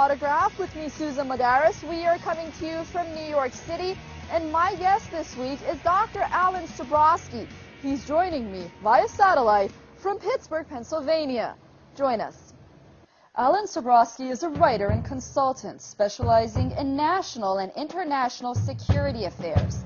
Autograph with me, Susan Lagares. We are coming to you from New York City, and my guest this week is Dr. Alan Sabrosky. He's joining me via satellite from Pittsburgh, Pennsylvania. Join us. Alan Sabrosky is a writer and consultant specializing in national and international security affairs.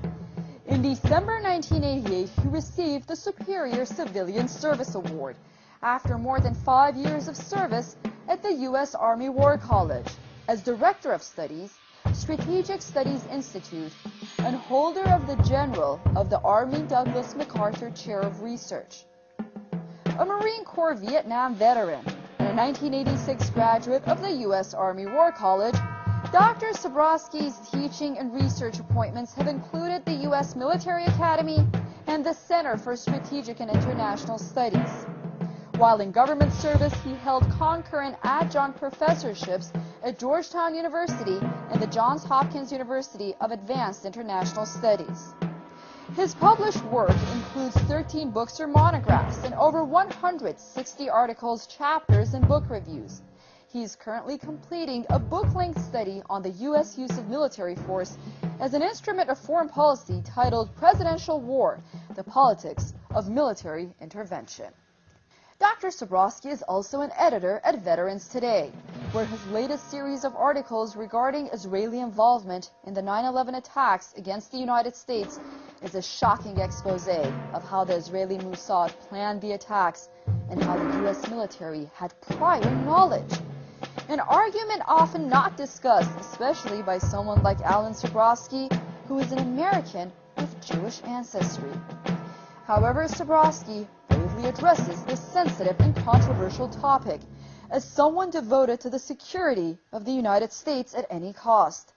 In December 1988, he received the Superior Civilian Service Award after more than 5 years of service at the U.S. Army War College as Director of Studies, Strategic Studies Institute, and holder of the General of the Army Douglas MacArthur Chair of Research. A Marine Corps Vietnam veteran and a 1986 graduate of the U.S. Army War College, Dr. Sabrosky's teaching and research appointments have included the U.S. Military Academy and the Center for Strategic and International Studies. While in government service, he held concurrent adjunct professorships at Georgetown University and the Johns Hopkins University of Advanced International Studies. His published work includes 13 books or monographs and over 160 articles, chapters, and book reviews. He is currently completing a book-length study on the U.S. use of military force as an instrument of foreign policy titled Presidential War: The Politics of Military Intervention. Dr. Sabrosky is also an editor at Veterans Today, where his latest series of articles regarding Israeli involvement in the 9/11 attacks against the United States is a shocking expose of how the Israeli Mossad planned the attacks and how the U.S. military had prior knowledge. An argument often not discussed, especially by someone like Alan Sabrosky, who is an American with Jewish ancestry. However, Sabrosky bravely addresses this sensitive and controversial topic as someone devoted to the security of the United States at any cost.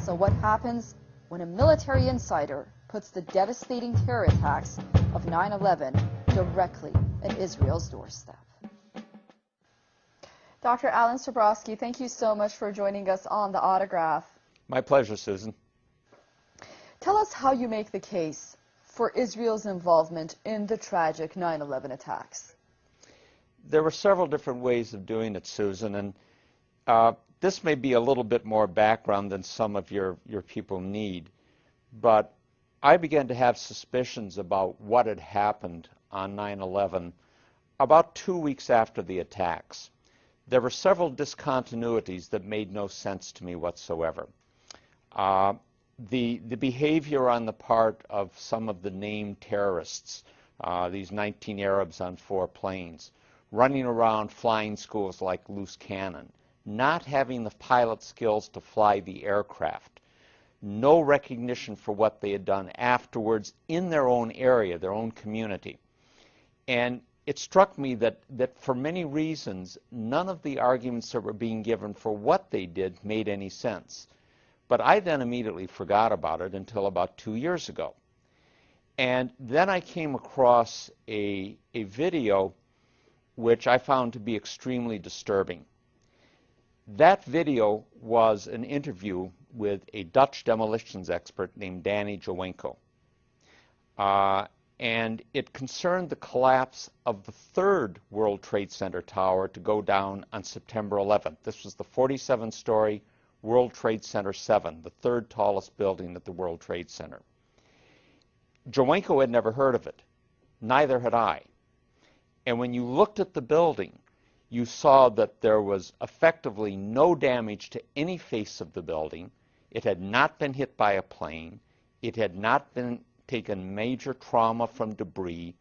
So what happens when a military insider puts the devastating terror attacks of 9/11 directly at Israel's doorstep? Dr. Alan Sabrosky, thank you so much for joining us on The Autograph. My pleasure, Susan. Tell us how you make the case for Israel's involvement in the tragic 9/11 attacks. There were several different ways of doing it, Susan, and this may be a little bit more background than some of your people need, but I began to have suspicions about what had happened on 9/11 about 2 weeks after the attacks. There were several discontinuities that made no sense to me whatsoever. The behavior on the part of some of the named terrorists, these 19 Arabs on 4 planes, running around flying schools like loose cannon, not having the pilot skills to fly the aircraft, no recognition for what they had done afterwards in their own area, their own community. And it struck me that for many reasons, none of the arguments that were being given for what they did made any sense. But I then immediately forgot about it until about 2 years ago. And then I came across a video which I found to be extremely disturbing. That video was an interview with a Dutch demolitions expert named Danny Jowenko. And it concerned the collapse of the 3rd World Trade Center tower to go down on September 11th. This was the 47-story World Trade Center 7, the 3rd tallest building at the World Trade Center. Jowenko had never heard of it. Neither had I. And when you looked at the building, you saw that there was effectively no damage to any face of the building. It had not been hit by a plane. It had not been taken major trauma from debris,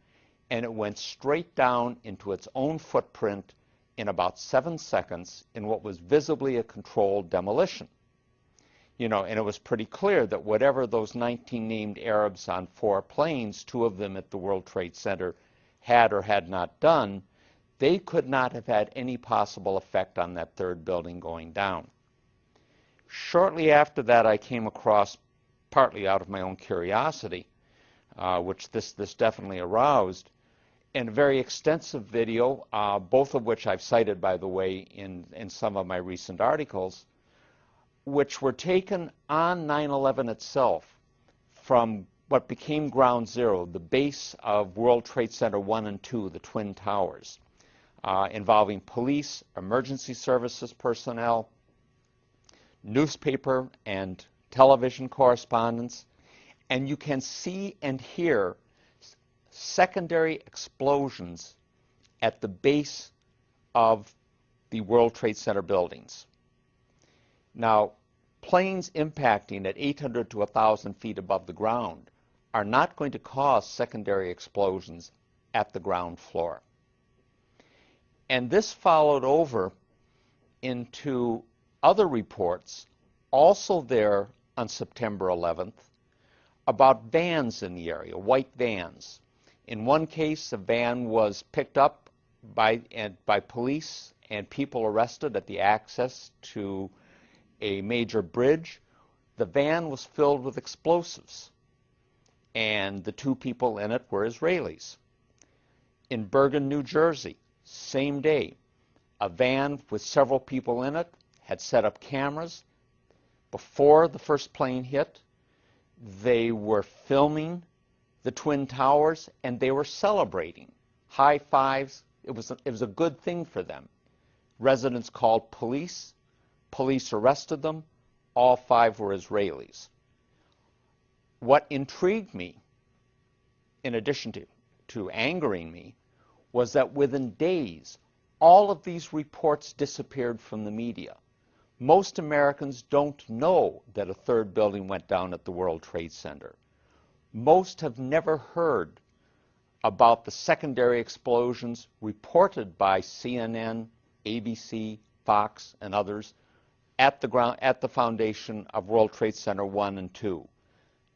and it went straight down into its own footprint in about 7 seconds in what was visibly a controlled demolition. You know, and it was pretty clear that whatever those 19 named Arabs on 4 planes, 2 of them at the World Trade Center, had or had not done, they could not have had any possible effect on that 3rd building going down. Shortly after that, I came across, partly out of my own curiosity, which this definitely aroused, and a very extensive video, both of which I've cited, by the way, in some of my recent articles, which were taken on 9/11 itself from what became Ground Zero, the base of World Trade Center 1 and 2, the Twin Towers, involving police, emergency services personnel, newspaper and television correspondents, and you can see and hear secondary explosions at the base of the World Trade Center buildings. Now, planes impacting at 800 to 1,000 feet above the ground are not going to cause secondary explosions at the ground floor. And this followed over into other reports, also there on September 11th, about vans in the area, white vans. In one case, a van was picked up by police and people arrested at the access to a major bridge. The van was filled with explosives, and the two people in it were Israelis. In Bergen, New Jersey, same day, a van with several people in it had set up cameras. Before the first plane hit, they were filming the Twin Towers, and they were celebrating. High fives. It was a good thing for them. Residents called police. Police arrested them. All five were Israelis. What intrigued me, in addition to angering me, was that within days, all of these reports disappeared from the media. Most Americans don't know that a third building went down at the World Trade Center. Most have never heard about the secondary explosions reported by CNN, ABC, Fox, and others at the foundation of World Trade Center 1 and 2.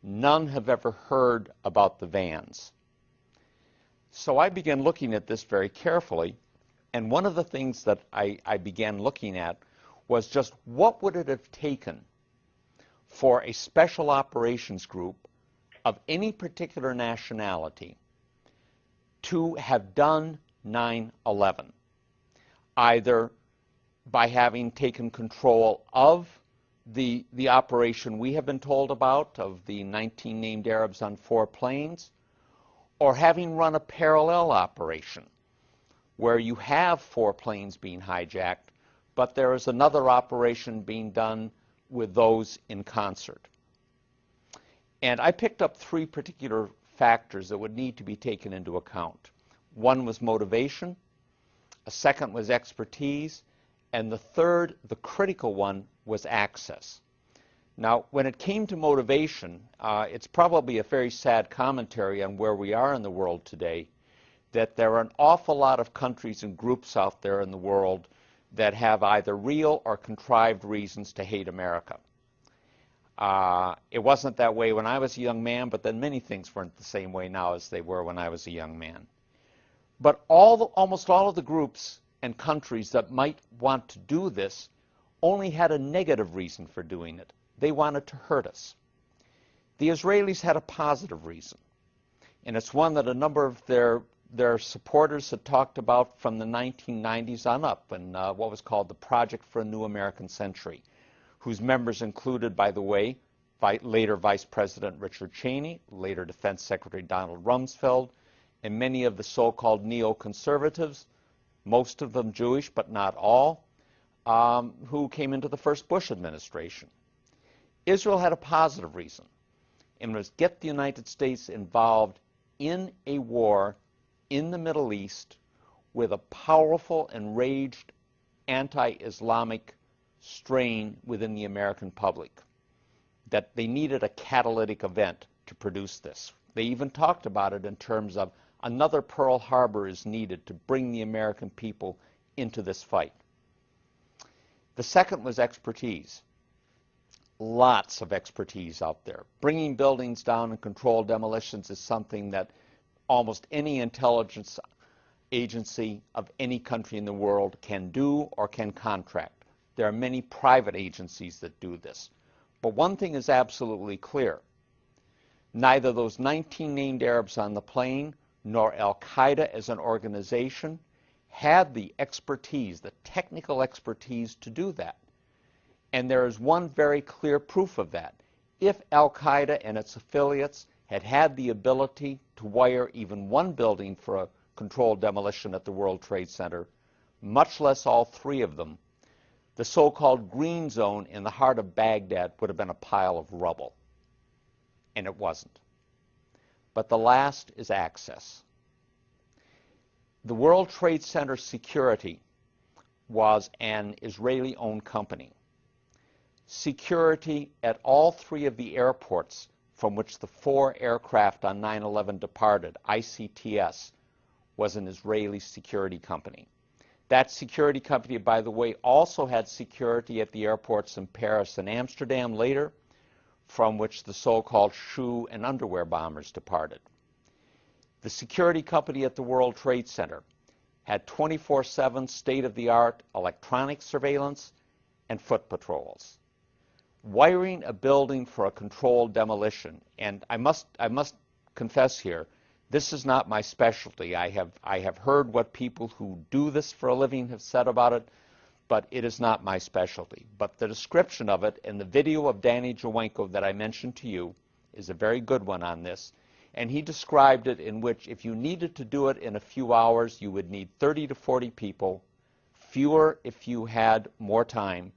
None have ever heard about the vans. So I began looking at this very carefully, and one of the things that I began looking at was just what would it have taken for a special operations group of any particular nationality to have done 9/11, either by having taken control of the operation we have been told about, of the 19 named Arabs on 4 planes, or having run a parallel operation where you have 4 planes being hijacked, but there is another operation being done with those in concert. And I picked up 3 particular factors that would need to be taken into account. One was motivation, a second was expertise, and the third, the critical one, was access. Now, when it came to motivation, it's probably a very sad commentary on where we are in the world today, that there are an awful lot of countries and groups out there in the world that have either real or contrived reasons to hate America. It wasn't that way when I was a young man, but then many things weren't the same way now as they were when I was a young man. But almost all of the groups and countries that might want to do this only had a negative reason for doing it. They wanted to hurt us. The Israelis had a positive reason, and it's one that a number of their supporters had talked about from the 1990s on up, and what was called the Project for a New American Century, whose members included, by the way, later Vice President Richard Cheney, later Defense Secretary Donald Rumsfeld, and many of the so-called neoconservatives, most of them Jewish but not all, who came into the first Bush administration. Israel had a positive reason, and was get the United States involved in a war in the Middle East with a powerful, enraged, anti-Islamic strain within the American public, that they needed a catalytic event to produce this. They even talked about it in terms of another Pearl Harbor is needed to bring the American people into this fight. The second was expertise. Lots of expertise out there. Bringing buildings down and controlled demolitions is something that almost any intelligence agency of any country in the world can do or can contract. There are many private agencies that do this. But one thing is absolutely clear. Neither those 19 named Arabs on the plane nor Al-Qaeda as an organization had the expertise, the technical expertise to do that. And there is one very clear proof of that. If Al-Qaeda and its affiliates had had the ability to wire even one building for a controlled demolition at the World Trade Center, much less all 3 of them, the so-called green zone in the heart of Baghdad would have been a pile of rubble. And it wasn't. But the last is access. The World Trade Center security was an Israeli-owned company. Security at all three of the airports from which the 4 aircraft on 9/11 departed, ICTS, was an Israeli security company. That security company, by the way, also had security at the airports in Paris and Amsterdam later, from which the so-called shoe and underwear bombers departed. The security company at the World Trade Center had 24/7 state-of-the-art electronic surveillance and foot patrols. Wiring a building for a controlled demolition, and I must confess here, this is not my specialty. I have heard what people who do this for a living have said about it, but it is not my specialty. But the description of it in the video of Danny Jawenko that I mentioned to you is a very good one on this. And he described it in which if you needed to do it in a few hours, you would need 30 to 40 people, fewer if you had more time,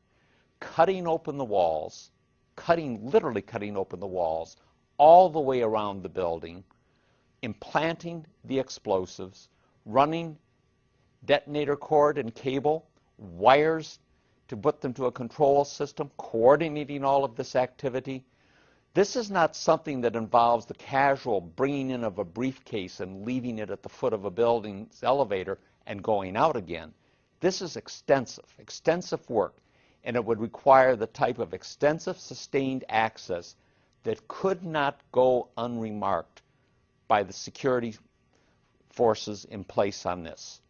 cutting open the walls, literally cutting open the walls, all the way around the building, implanting the explosives, running detonator cord and cable, wires to put them to a control system, coordinating all of this activity. This is not something that involves the casual bringing in of a briefcase and leaving it at the foot of a building's elevator and going out again. This is extensive work, and it would require the type of extensive sustained access that could not go unremarked by the security forces in place on this.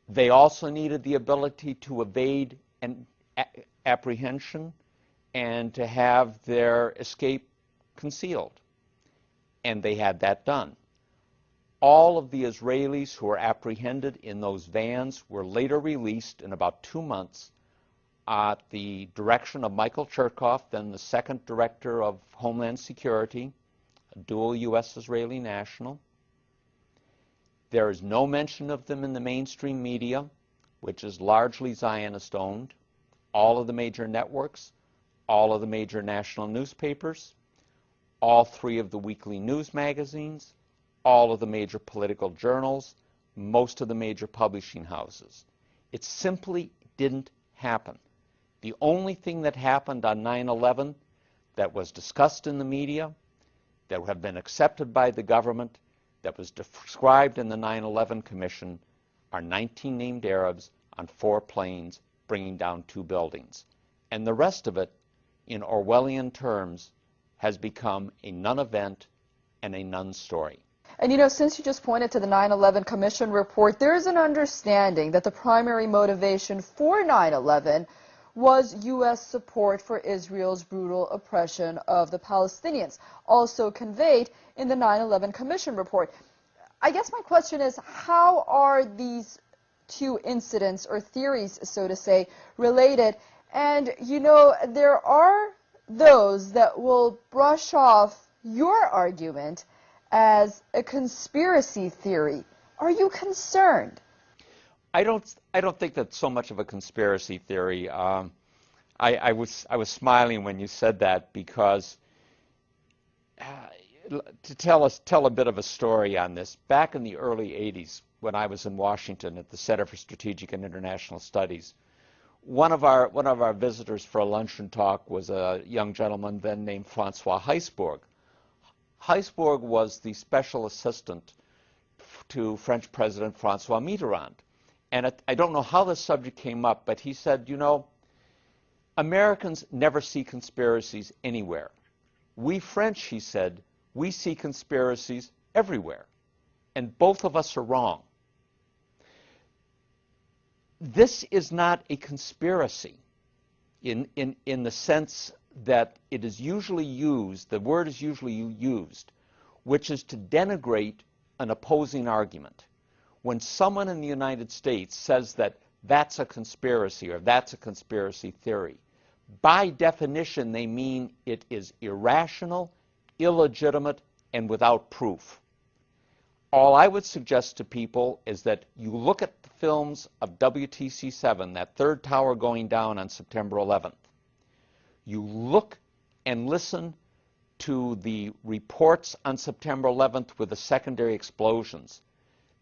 They also needed the ability to evade an apprehension and to have their escape concealed. And they had that done. All of the Israelis who were apprehended in those vans were later released in about 2 months at the direction of Michael Chertoff, then the second director of Homeland Security, a dual U.S.-Israeli national. There is no mention of them in the mainstream media, which is largely Zionist-owned. All of the major networks, all of the major national newspapers, all 3 of the weekly news magazines, all of the major political journals, most of the major publishing houses. It simply didn't happen. The only thing that happened on 9/11 that was discussed in the media, that have been accepted by the government, that was described in the 9/11 Commission, are 19 named Arabs on 4 planes bringing down 2 buildings. And the rest of it, in Orwellian terms, has become a non-event and a non-story. And you know, since you just pointed to the 9/11 Commission report, there is an understanding that the primary motivation for 9/11 was U.S. support for Israel's brutal oppression of the Palestinians, also conveyed in the 9/11 Commission report. I guess my question is, how are these 2 incidents or theories, so to say, related? And, you know, there are those that will brush off your argument as a conspiracy theory. Are you concerned? I don't think that's so much of a conspiracy theory. I was smiling when you said that, because to tell a bit of a story on this, back in the early 80s when I was in Washington at the Center for Strategic and International Studies, one of our visitors for a luncheon talk was a young gentleman then named Francois Heisbourg. Heisbourg was the special assistant to French President Francois Mitterrand. And I don't know how this subject came up, but he said, you know, Americans never see conspiracies anywhere. We French, he said, we see conspiracies everywhere. And both of us are wrong. This is not a conspiracy in the sense that it is usually used, the word is usually used, which is to denigrate an opposing argument. When someone in the United States says that that's a conspiracy or that's a conspiracy theory, by definition they mean it is irrational, illegitimate, and without proof. All I would suggest to people is that you look at the films of WTC-7, that third tower going down on September 11th. You look and listen to the reports on September 11th with the secondary explosions.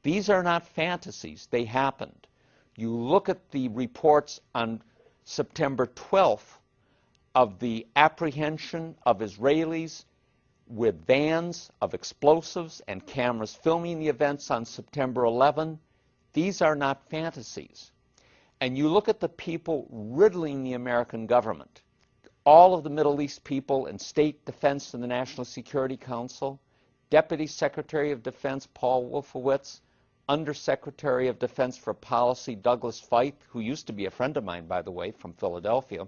These are not fantasies. They happened. You look at the reports on September 12th of the apprehension of Israelis with vans of explosives and cameras filming the events on September 11. These are not fantasies. And you look at the people riddling the American government, all of the Middle East people in State Defense and the National Security Council, Deputy Secretary of Defense Paul Wolfowitz, Undersecretary of Defense for Policy Douglas Feith, who used to be a friend of mine, by the way, from Philadelphia.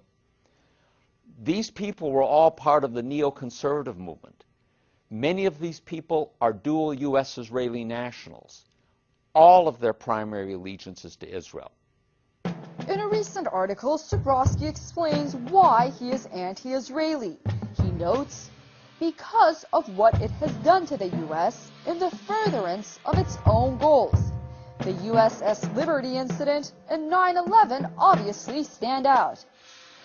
These people were all part of the neoconservative movement. Many of these people are dual U.S.-Israeli nationals. All of their primary allegiance is to Israel. In a recent article, Sabrosky explains why he is anti-Israeli. He notes, because of what it has done to the U.S. in the furtherance of its own goals. The USS Liberty incident and 9/11 obviously stand out.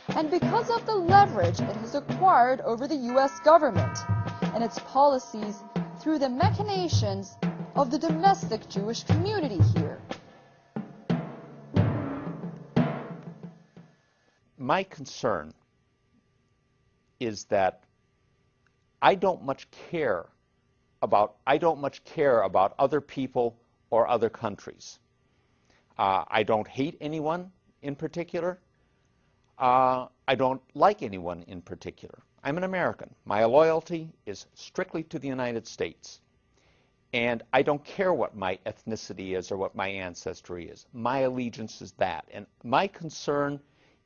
And because of the leverage it has acquired over the U.S. government and its policies through the machinations of the domestic Jewish community here. My concern is that I don't much care about other people or other countries. I don't hate anyone in particular. I don't like anyone in particular. I'm an American. My loyalty is strictly to the United States. And I don't care what my ethnicity is or what my ancestry is. My allegiance is that. And my concern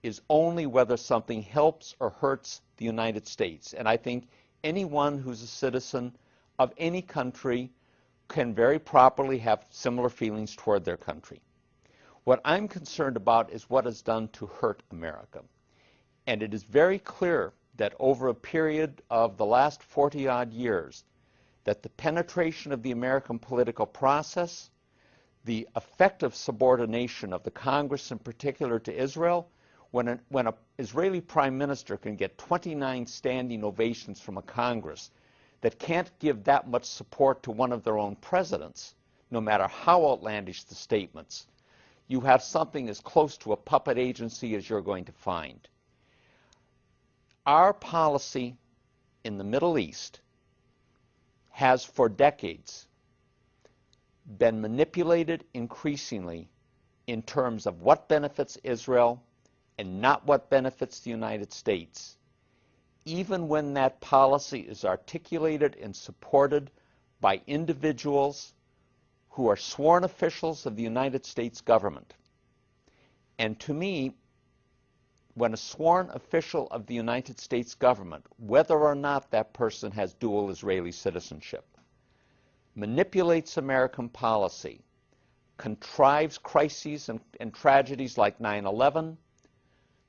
is only whether something helps or hurts the United States. And I think anyone who's a citizen of any country can very properly have similar feelings toward their country. What I'm concerned about is what is done to hurt America. And it is very clear that over a period of the last 40-odd years, that the penetration of the American political process, the effective subordination of the Congress in particular to Israel, when an Israeli prime minister can get 29 standing ovations from a Congress that can't give that much support to one of their own presidents, no matter how outlandish the statements, you have something as close to a puppet agency as you're going to find. Our policy in the Middle East has for decades been manipulated increasingly in terms of what benefits Israel and not what benefits the United States, even when that policy is articulated and supported by individuals who are sworn officials of the United States government. And to me, when a sworn official of the United States government, whether or not that person has dual Israeli citizenship, manipulates American policy, contrives crises and tragedies like 9/11,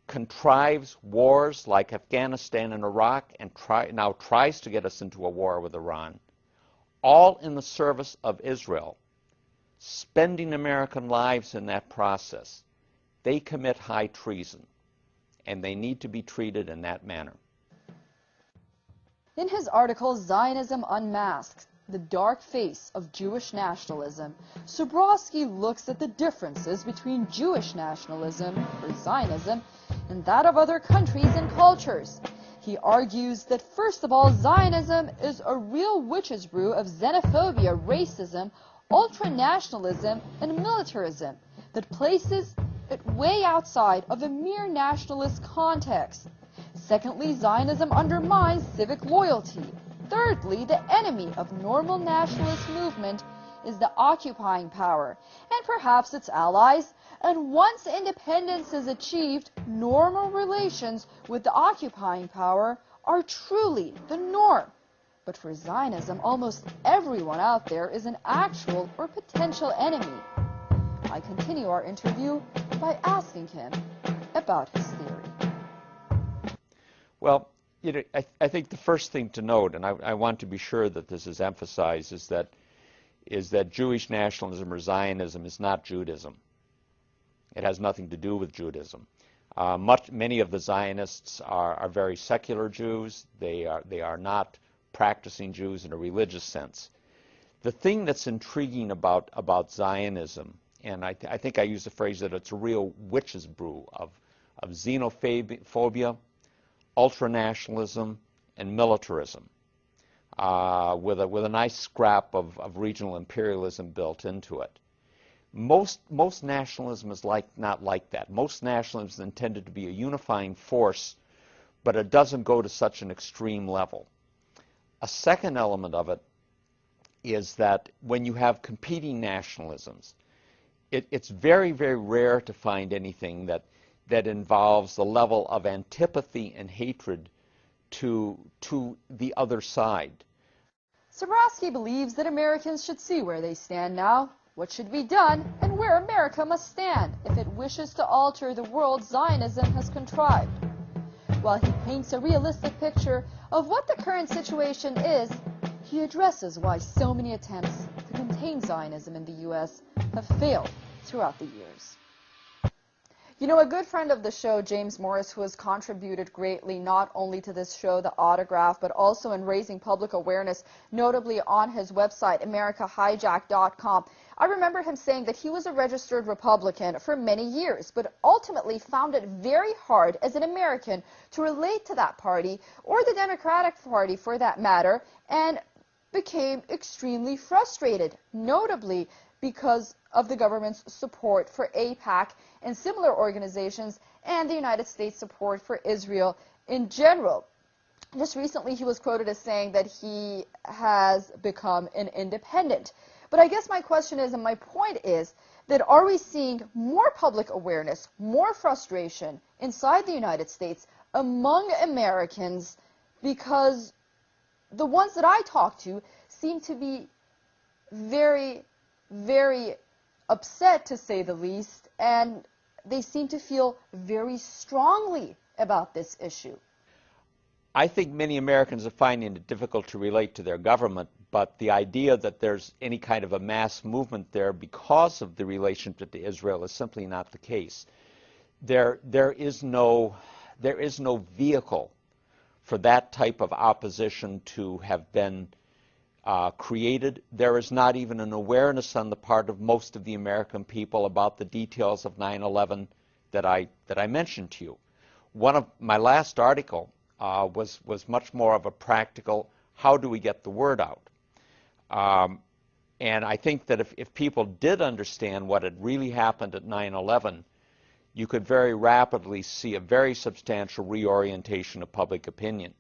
contrives wars like Afghanistan and Iraq, and now tries to get us into a war with Iran, all in the service of Israel, spending American lives in that process, they commit high treason, and they need to be treated in that manner. In his article, Zionism Unmasked, The Dark Face of Jewish Nationalism, Sabrosky looks at the differences between Jewish nationalism, or Zionism, and that of other countries and cultures. He argues that, first of all, Zionism is a real witch's brew of xenophobia, racism, ultranationalism, and militarism that places it way outside of a mere nationalist context. Secondly, Zionism undermines civic loyalty. Thirdly, the enemy of normal nationalist movement is the occupying power, and perhaps its allies, and once independence is achieved, normal relations with the occupying power are truly the norm. But for Zionism, almost everyone out there is an actual or potential enemy. I continue our interview by asking him about his theory. Well, I think the first thing to note, and I want to be sure that this is emphasized, is that is that Jewish nationalism or Zionism is not Judaism. It has nothing to do with Judaism. Many of the Zionists are very secular Jews. They are not practicing Jews in a religious sense. The thing that's intriguing about Zionism, and I think I use the phrase that it's a real witch's brew of xenophobia, ultranationalism, and militarism, with a nice scrap of regional imperialism built into it. Most nationalism is not like that. Most nationalism is intended to be a unifying force, but it doesn't go to such an extreme level. A second element of it is that when you have competing nationalisms, it's very, very rare to find anything that involves the level of antipathy and hatred to the other side. Sabrosky believes that Americans should see where they stand now, what should be done, and where America must stand if it wishes to alter the world Zionism has contrived. While he paints a realistic picture of what the current situation is, he addresses why so many attempts to contain Zionism in the U.S. have failed throughout the years. You know, a good friend of the show, James Morris, who has contributed greatly not only to this show, The Autograph, but also in raising public awareness, notably on his website, americahijacked.com. I remember him saying that he was a registered Republican for many years, but ultimately found it very hard as an American to relate to that party, or the Democratic Party for that matter, and became extremely frustrated, notably because of the government's support for AIPAC and similar organizations, and the United States support for Israel in general. Just recently, he was quoted as saying that he has become an independent. But I guess my question is, and my point is, that are we seeing more public awareness, more frustration inside the United States among Americans, because the ones that I talk to seem to be very, very upset, to say the least, and they seem to feel very strongly about this issue. I think many Americans are finding it difficult to relate to their government, but the idea that there's any kind of a mass movement there because of the relationship to Israel is simply not the case. There is no vehicle for that type of opposition to have been created. There is not even an awareness on the part of most of the American people about the details of 9/11 that I mentioned to you. One of my last article was much more of a practical, how do we get the word out? And I think that if people did understand what had really happened at 9/11, you could very rapidly see a very substantial reorientation of public opinion.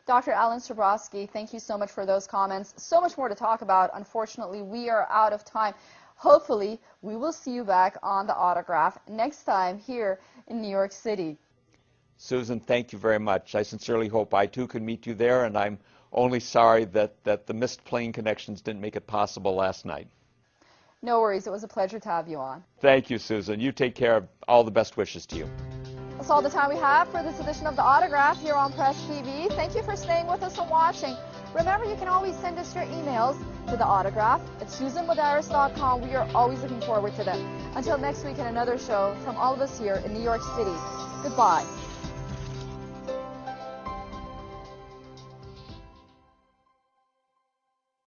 Dr. Alan Sabrosky, thank you so much for those comments. So much more to talk about. Unfortunately, we are out of time. Hopefully, we will see you back on The Autograph next time here in New York City. Susan, thank you very much. I sincerely hope I too can meet you there, and I'm only sorry that the missed plane connections didn't make it possible last night. No worries. It was a pleasure to have you on. Thank you, Susan. You take care. All the best wishes to you. That's all the time we have for this edition of The Autograph here on Press TV. Thank you for staying with us and watching. Remember, you can always send us your emails to The Autograph at susanmadaris.com. We are always looking forward to them. Until next week in another show from all of us here in New York City, goodbye.